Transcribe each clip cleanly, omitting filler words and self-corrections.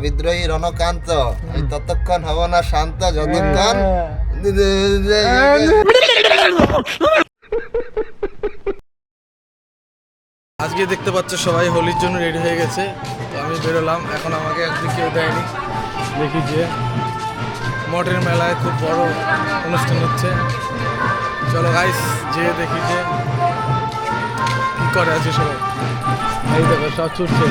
বিদ্রোহী রণকান্ত, আমি ততক্ষণ হব না শান্ত যতক্ষণ আজকে দেখতে পাচ্ছ সবাই হোলির জন্য রেডি হয়ে গেছে। তো আমি বেরোলাম, এখন আমাকে একদিন কেউ দেয়নি। দেখি যে মঠের মেলায় খুব বড় অনুষ্ঠান হচ্ছে, চলো গাইস যে দেখি যে কি করে আছে সবাই। এই দেখো সব ছুটছে।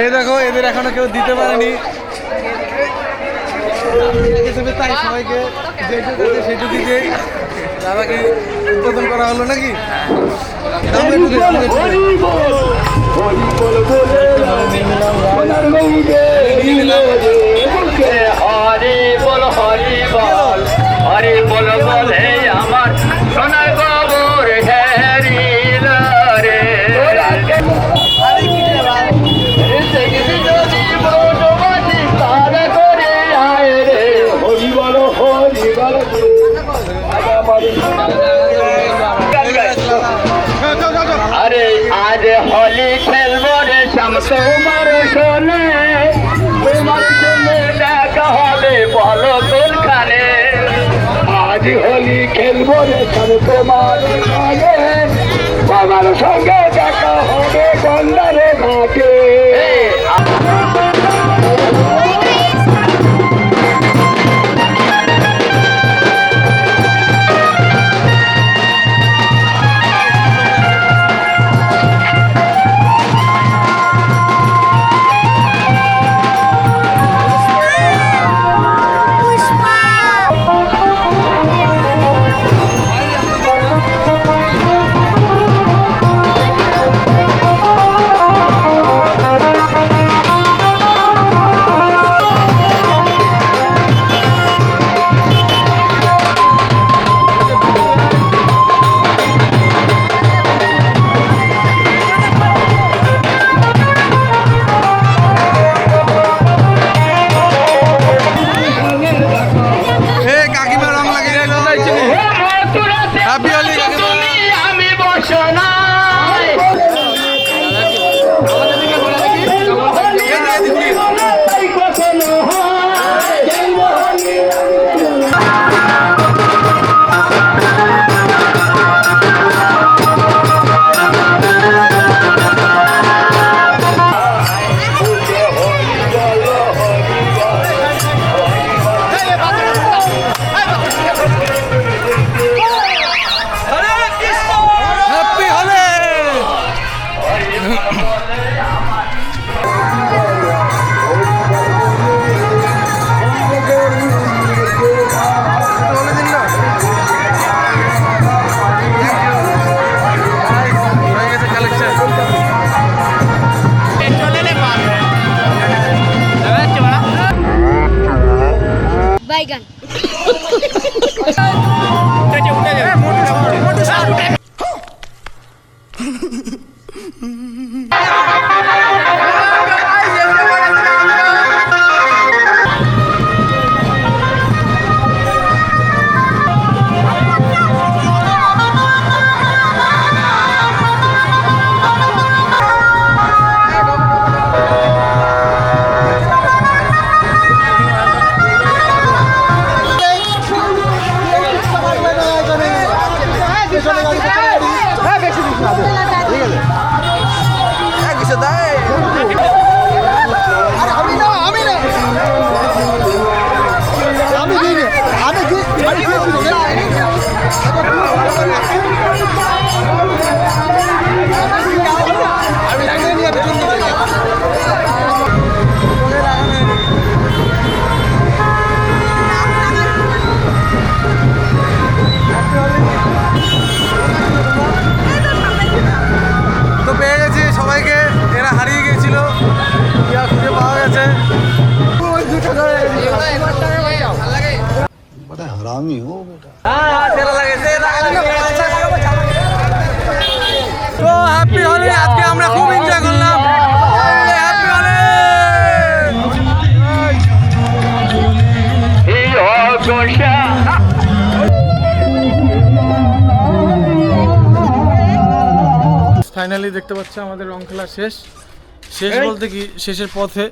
এই দেখো এদের এখনো কেউ দিতে পারেনি, তাই সবাইকে সেটু দিকে দাদাকে উদ্বোধন করা হলো নাকি। আমার সোনার খবর আরে আজ হোলি খেলবো রে শ্যাম তোমার শোনে, তোমার সঙ্গে দেখা হবে বলো কোনখানে। আজ হোলি খেলবো রে শ্যাম তোমার শোনে, বাবার সঙ্গে দেখা হবে বন্দারে ঘাটে। বাইগান ঠিক আছে। हरामी हो बेटा। তো হ্যাপি হোলি, আজকে আমরা খুব এনজয় করলাম। হ্যাপি হোলি। ফাইনালি দেখতে পাচ্ছ আমাদের রং খেলা শেষ বলতে কি শেষের পথে।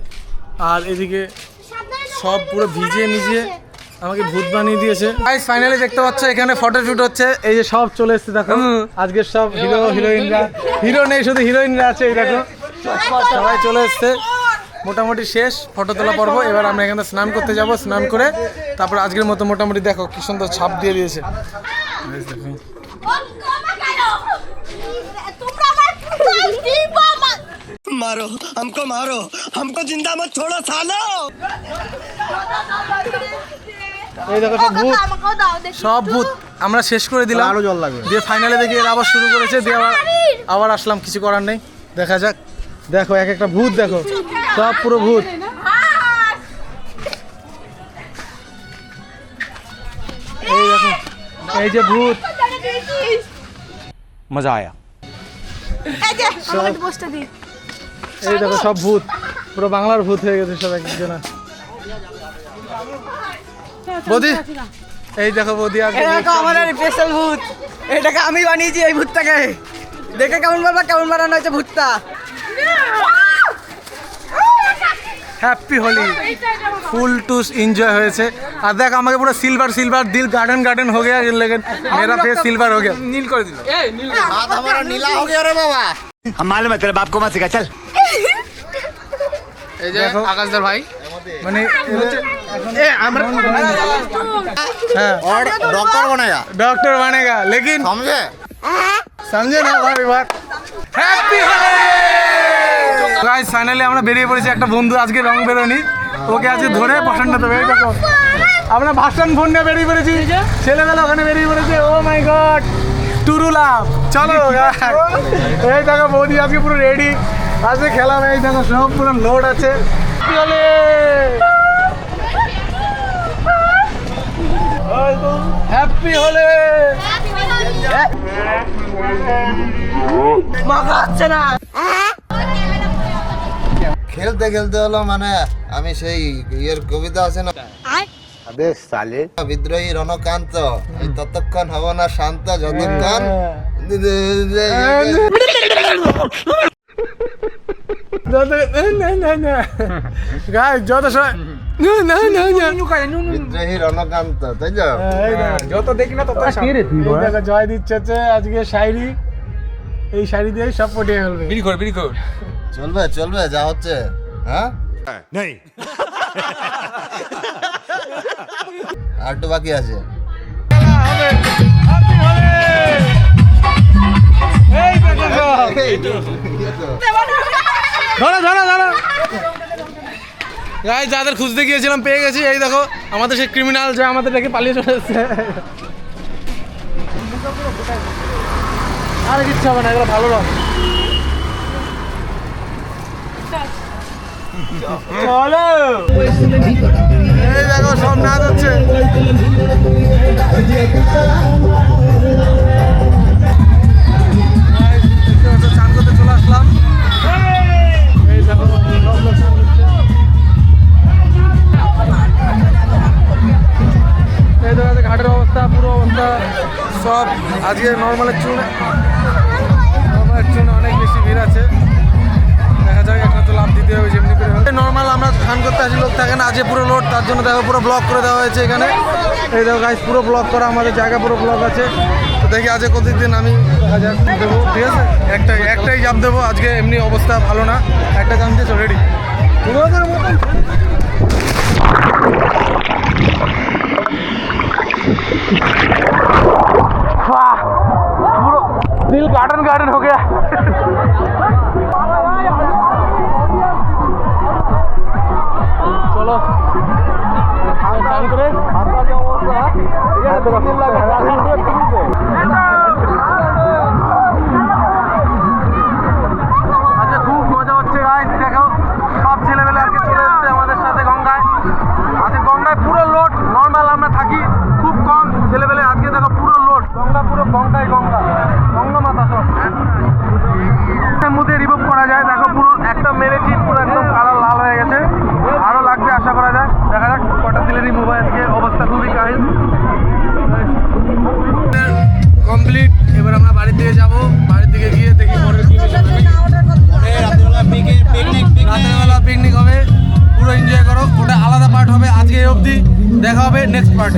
আর এদিকে সব পুরো ভিজিয়ে মিজিয়ে আমাকে ভূত বানিয়ে দিয়েছে। গাইস ফাইনালি দেখতে পাচ্ছ এখানে ফটোশুট হচ্ছে। এই যে সব চলে এসেছে দেখো, আজকে সব হিরো হিরোইনরা, হিরো নেই শুধু হিরোইনরা আছে। এই দেখো সবাই চলে এসছে, মোটামুটি শেষ ফটো তোলা পর্ব। এবার আমরা এখানে স্নান করতে যাব, স্নান করে তারপর আজকের মতো মোটামুটি দেখো কি সুন্দর ছাপ দিয়ে দিয়েছে। मारो हमको जिंदा मत छोड़ो सालो। এই দেখো সব ভূত, সব ভূত আমরা শেষ করে দিলাম। আরো জল লাগবে দিয়ে ফাইনালে দেখি এরা আবার শুরু করেছে, দিয়ে আবার আসলাম, কিছু করার নেই, দেখা যাক। দেখো এক একটা ভূত, দেখো সব পুরো ভূত। এই দেখো এই যে ভূত, मजा आया। এই দেখো সব ভূত, পুরো বাংলার ভূত হয়ে গেছে সব একজন। বৌদি এই দেখো বৌদি, আমাদের স্পেশাল ভূত, এটাকে আমি বানিয়েছি। এই ভূতটাকে দেখে কেমন বলবা, কেমন বানানো হয়েছে ভূতটা। হ্যাপি হোলি, ফুল টু এंजॉय হয়েছে। আর দেখ আমাকে পুরো সিলভার সিলভার দিল গার্ডেন গার্ডেন हो गया, लेकिन मेरा फेस सिल्वर हो गया, नील कर दिलो। ए नील हाथ हमारा नीला हो गया रे बाबा। हम मालूम है तेरे बाप को मत सिखा चल। এই যে আকাশদার ভাই মানে এ আমরা হ্যাঁ और डॉक्टर बनाया, डॉक्टर बनेगा, लेकिन समझे ना भाई बात। হ্যাপি হোলি গাইস, ফাইনালি আমরা বেরিয়ে পড়েছি। একটা বন্ধু আজকে রং বেরোনি, ওকে আজকে ধরে পছন্দ দেবে। এই দেখো আমরা ভাষণ ফোন নিয়ে বেরিয়ে পড়েছি, ছেলেবেলা ওখানে বেরিয়ে পড়েছে। ও মাই গড, টুরু লাভ, চলো। এই দেখো বৌদি আজকে পুরো রেডি, আজকে খেলাম। এই দেখো সব পুরো লোড আছে। হ্যাপি হোলি। মাথা হচ্ছে না। খেলতে খেলতে হলো মানে আমি সেই ইয়ের কবিতা আছে না, अबे साले বিদ্রোহী রণকান্ত, এই ততক্ষণ হব না শান্ত যতক্ষণ গাইস যত সময় বিদ্রোহী রণকান্ত, তাই তো? যত দেখি না তত দেখো জয় দিচ্ছে আজকে শায়রি, এই শায়রি দিয়ে সব পটিয়ে ফেলবে। বিড়ি কর চলবে চলবে যা হচ্ছে, হ্যাঁ नहीं আর একটু বাকি আছে। গাইস যাদের খুঁজতে গিয়েছিলাম পেয়ে গেছি। এই দেখো আমাদের সেই ক্রিমিনাল যে আমাদের রেখে পালিয়ে চলে এসেছে। আর কিচ্ছু হবে না, এগুলো ভালো রং। চলো এই দেখো সব নাচ হচ্ছে। চান করতে চলে আসলাম। এই দেখো সব লোক চান করছে। এই দেখো ঘাটের অবস্থা, পুরো অবস্থা সব আজকে নর্মালের চুন অনেক বেশি ভিড় আছে। দেখা যাক একটা তো লাভ দিতে হবে যেমনি করে। নর্মাল আমরা স্নান করতে আসি, লোক থাকে না, আজকে পুরো লোড, তার জন্য দেখো পুরো ব্লক করে দেওয়া হয়েছে এখানে। এই দেখো গাইস পুরো ব্লক করা, আমাদের জায়গা পুরো ব্লক আছে। তো দেখি আজকে কতদিন আমি দেখা যাক দেবো, ঠিক আছে। একটাই জাম দেবো আজকে, এমনি অবস্থা ভালো না, একটা জাম দিয়েছো রেডি পুরো মতন। पूरा दिल गार्डन गार्डन हो गया। चलो स्नान करे আজকে খুব মজা হচ্ছে গাইস। দেখো সব ছেলেবেলা আজকে চলে এসেছে আমাদের সাথে গঙ্গায়। আজকে গঙ্গায় পুরো লোড, নর্মাল আমরা থাকি খুব কম নেক্সট পার্টে।